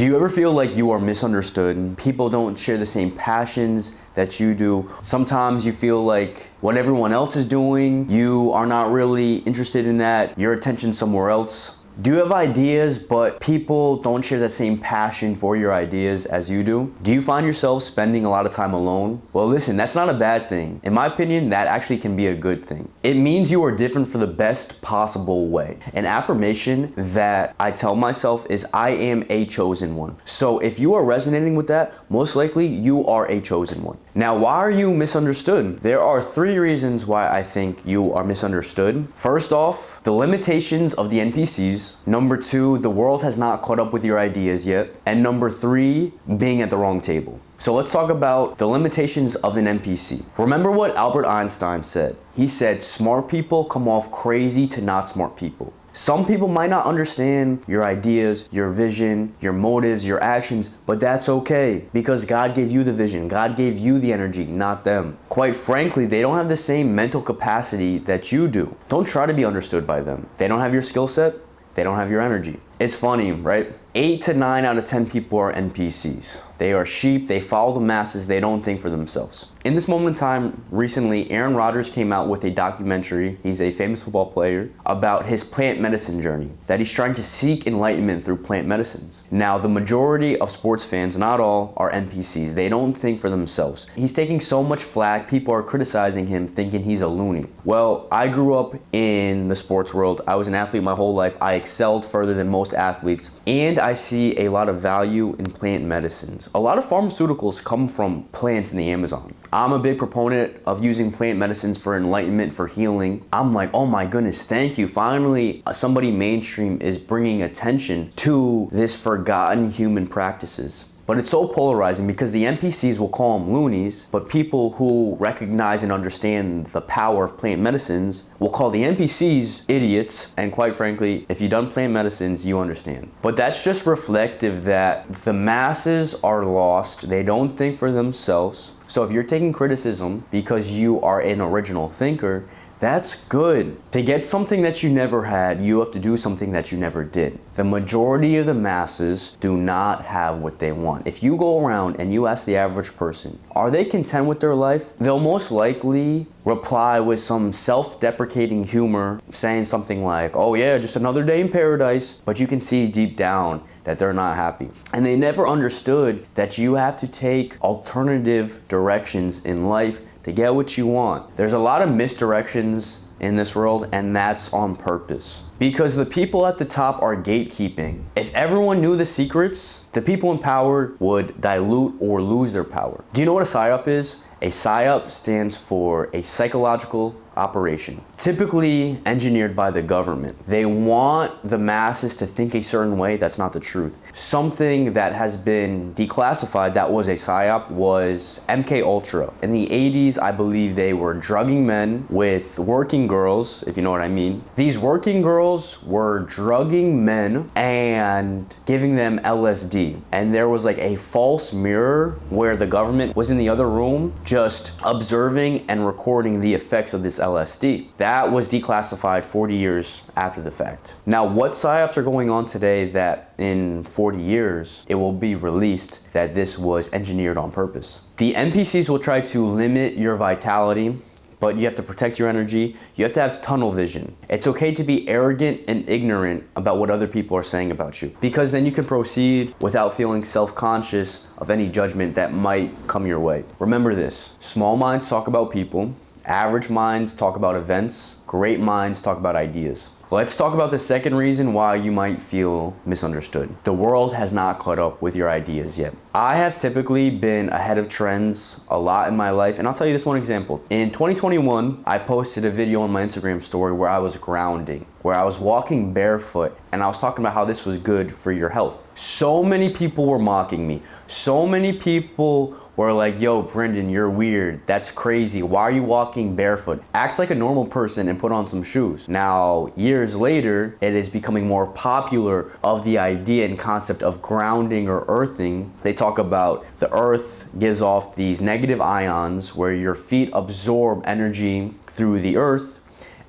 Do you ever feel like you are misunderstood? People don't share the same passions that you do. Sometimes you feel like what everyone else is doing, you are not really interested in that. Your attention's somewhere else. Do you have ideas, but people don't share the same passion for your ideas as you do? Do you find yourself spending a lot of time alone? Well, listen, that's not a bad thing. In my opinion, that actually can be a good thing. It means you are different for the best possible way. An affirmation that I tell myself is I am a chosen one. So if you are resonating with that, most likely you are a chosen one. Now, why are you misunderstood? There are 3 reasons why I think you are misunderstood. First off, the limitations of the NPCs. Number 2, the world has not caught up with your ideas yet. And number 3, being at the wrong table. So let's talk about the limitations of an NPC. Remember what Albert Einstein said. He said, smart people come off crazy to not smart people. Some people might not understand your ideas, your vision, your motives, your actions, but that's okay because God gave you the vision. God gave you the energy, not them. Quite frankly, they don't have the same mental capacity that you do. Don't try to be understood by them. They don't have your skill set. They don't have your energy. It's funny, right? 8 to 9 out of 10 people are NPCs. They are sheep, they follow the masses, they don't think for themselves. In this moment in time, recently, Aaron Rodgers came out with a documentary, he's a famous football player, about his plant medicine journey, that he's trying to seek enlightenment through plant medicines. Now, the majority of sports fans, not all, are NPCs. They don't think for themselves. He's taking so much flack, people are criticizing him, thinking he's a loony. Well, I grew up in the sports world. I was an athlete my whole life. I excelled further than most athletes, and I see a lot of value in plant medicines. A lot of pharmaceuticals come from plants in the Amazon. I'm a big proponent of using plant medicines for enlightenment, for healing. I'm like, oh my goodness, thank you. Finally, somebody mainstream is bringing attention to this forgotten human practices. But it's so polarizing because the NPCs will call them loonies, but people who recognize and understand the power of plant medicines will call the NPCs idiots. And quite frankly, if you've done plant medicines, you understand. But that's just reflective that the masses are lost. They don't think for themselves. So if you're taking criticism because you are an original thinker, that's good. To get something that you never had, you have to do something that you never did. The majority of the masses do not have what they want. If you go around and you ask the average person, are they content with their life? They'll most likely reply with some self-deprecating humor, saying something like, oh yeah, just another day in paradise. But you can see deep down that they're not happy. And they never understood that you have to take alternative directions in life to get what you want. There's a lot of misdirections in this world, and that's on purpose. Because the people at the top are gatekeeping. If everyone knew the secrets, the people in power would dilute or lose their power. Do you know what a PSYOP is? A PSYOP stands for a psychological operation, typically engineered by the government. They want the masses to think a certain way that's not the truth. Something that has been declassified that was a PSYOP was MK Ultra. In the 80s, I believe they were drugging men with working girls, if you know what I mean. These working girls were drugging men and giving them LSD. And there was like a false mirror where the government was in the other room just observing and recording the effects of this LSD. That was declassified 40 years after the fact. Now, what PSYOPs are going on today that in 40 years, it will be released that this was engineered on purpose? The NPCs will try to limit your vitality, but you have to protect your energy. You have to have tunnel vision. It's okay to be arrogant and ignorant about what other people are saying about you, because then you can proceed without feeling self-conscious of any judgment that might come your way. Remember this, small minds talk about people, average minds talk about events, great minds talk about ideas. Let's talk about the second reason why you might feel misunderstood. The world has not caught up with your ideas yet. I have typically been ahead of trends a lot in my life, and I'll tell you this one example. In 2021, I posted a video on my Instagram story where I was grounding, where I was walking barefoot, and I was talking about how this was good for your health. So many people were mocking me. So many people were like, yo, Brendan, you're weird. That's crazy. Why are you walking barefoot? Act like a normal person and put on some shoes. Now, years later, it is becoming more popular of the idea and concept of grounding or earthing. They talk about the earth gives off these negative ions where your feet absorb energy through the earth,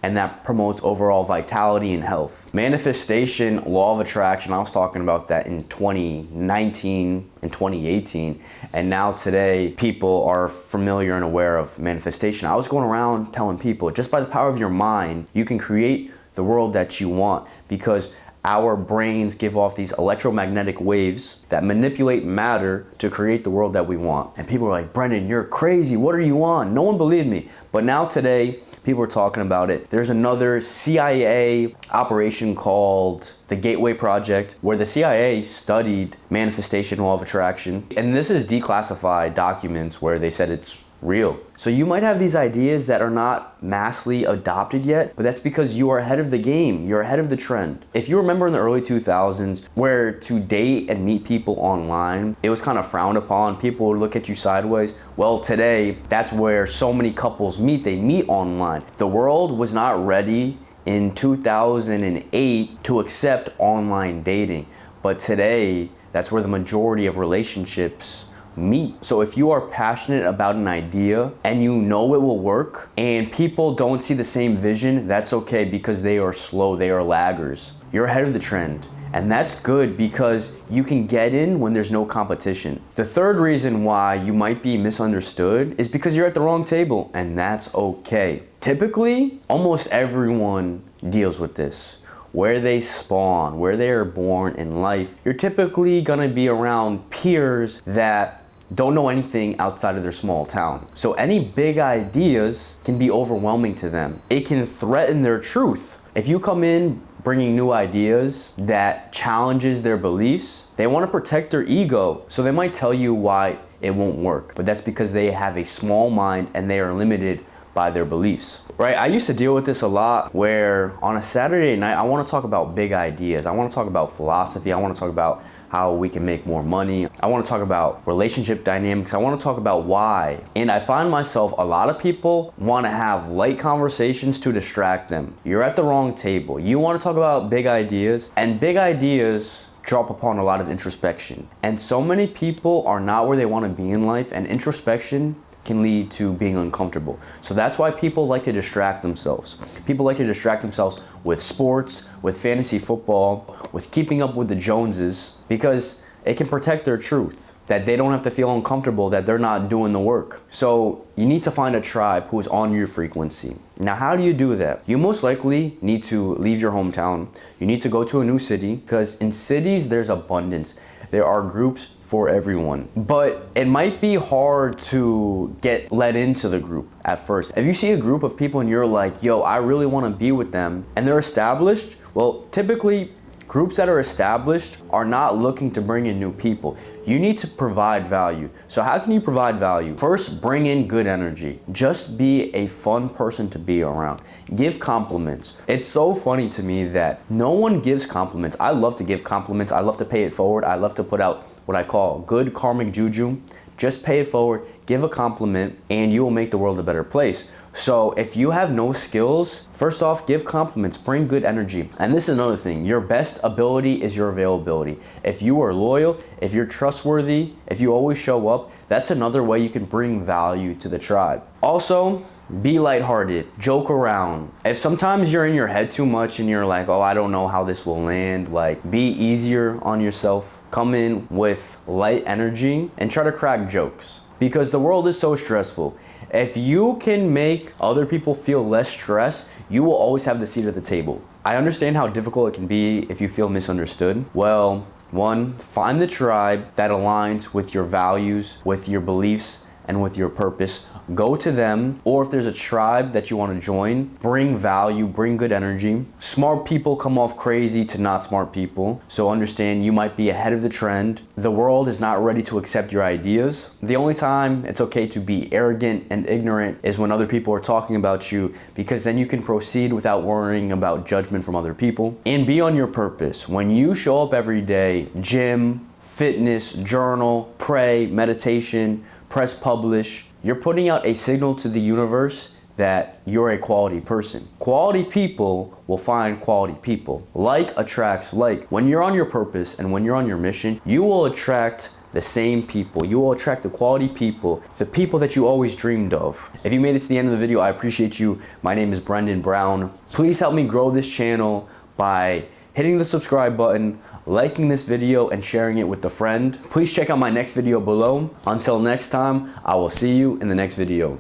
and that promotes overall vitality and health. Manifestation, law of attraction, I was talking about that in 2019 and 2018, and now today people are familiar and aware of manifestation. I was going around telling people, just by the power of your mind, you can create the world that you want, because our brains give off these electromagnetic waves that manipulate matter to create the world that we want. And people are like, Brendan, you're crazy. What are you on? No one believed me. But now today, people are talking about it. There's another CIA operation called the Gateway Project, where the CIA studied manifestation, law of attraction. And this is declassified documents where they said it's real. So you might have these ideas that are not massively adopted yet, but that's because you are ahead of the game. You're ahead of the trend. If you remember in the early 2000s, where to date and meet people online, it was kind of frowned upon. People would look at you sideways. Well, today, that's where so many couples meet. They meet online. The world was not ready in 2008 to accept online dating. But today, that's where the majority of relationships meet. So if you are passionate about an idea and you know it will work and people don't see the same vision, that's okay, because they are slow, they are laggers. You're ahead of the trend. And that's good because you can get in when there's no competition. The third reason why you might be misunderstood is because you're at the wrong table, and that's okay. Typically, almost everyone deals with this. Where they spawn, where they are born in life, you're typically gonna be around peers that don't know anything outside of their small town. So any big ideas can be overwhelming to them. It can threaten their truth. If you come in bringing new ideas that challenges their beliefs, they want to protect their ego. So they might tell you why it won't work, but that's because they have a small mind and they are limited by their beliefs, right? I used to deal with this a lot, where on a Saturday night, I want to talk about big ideas. I want to talk about philosophy. I want to talk about how we can make more money. I want to talk about relationship dynamics. I want to talk about why. And I find myself, a lot of people want to have light conversations to distract them. You're at the wrong table. You want to talk about big ideas, and big ideas drop upon a lot of introspection. And so many people are not where they want to be in life, and introspection can lead to being uncomfortable. So that's why people like to distract themselves. People like to distract themselves with sports, with fantasy football, with keeping up with the Joneses, because it can protect their truth, that they don't have to feel uncomfortable that they're not doing the work. So you need to find a tribe who is on your frequency. Now, how do you do that? You most likely need to leave your hometown. You need to go to a new city, because in cities, there's abundance. There are groups for everyone. But it might be hard to get let into the group at first. If you see a group of people and you're like, yo, I really want to be with them, and they're established, well, typically groups that are established are not looking to bring in new people. You need to provide value. So how can you provide value? First, bring in good energy. Just be a fun person to be around. Give compliments. It's so funny to me that no one gives compliments. I love to give compliments. I love to pay it forward. I love to put out what I call good karmic juju. Just pay it forward, give a compliment, and you will make the world a better place. So if you have no skills, first off, give compliments, bring good energy. And this is another thing, your best ability is your availability. If you are loyal, if you're trustworthy, if you always show up, that's another way you can bring value to the tribe. Also, be lighthearted, joke around. If sometimes you're in your head too much and you're like, oh, I don't know how this will land, like, be easier on yourself. Come in with light energy and try to crack jokes, because the world is so stressful. If you can make other people feel less stressed, you will always have the seat at the table. I understand how difficult it can be if you feel misunderstood. Well, one, find the tribe that aligns with your values, with your beliefs, and with your purpose. Go to them, or if there's a tribe that you want to join, bring value, bring good energy. Smart people come off crazy to not smart people, so understand you might be ahead of the trend. The world is not ready to accept your ideas. The only time it's okay to be arrogant and ignorant is when other people are talking about you, because then you can proceed without worrying about judgment from other people. And be on your purpose. When you show up every day, gym, fitness, journal, pray, meditation, press publish, you're putting out a signal to the universe that you're a quality person. Quality people will find quality people. Like attracts like. When you're on your purpose and when you're on your mission, you will attract the same people. You will attract the quality people, the people that you always dreamed of. If you made it to the end of the video, I appreciate you. My name is Brendan Brown. Please help me grow this channel by hitting the subscribe button, liking this video, and sharing it with a friend. Please check out my next video below. Until next time, I will see you in the next video.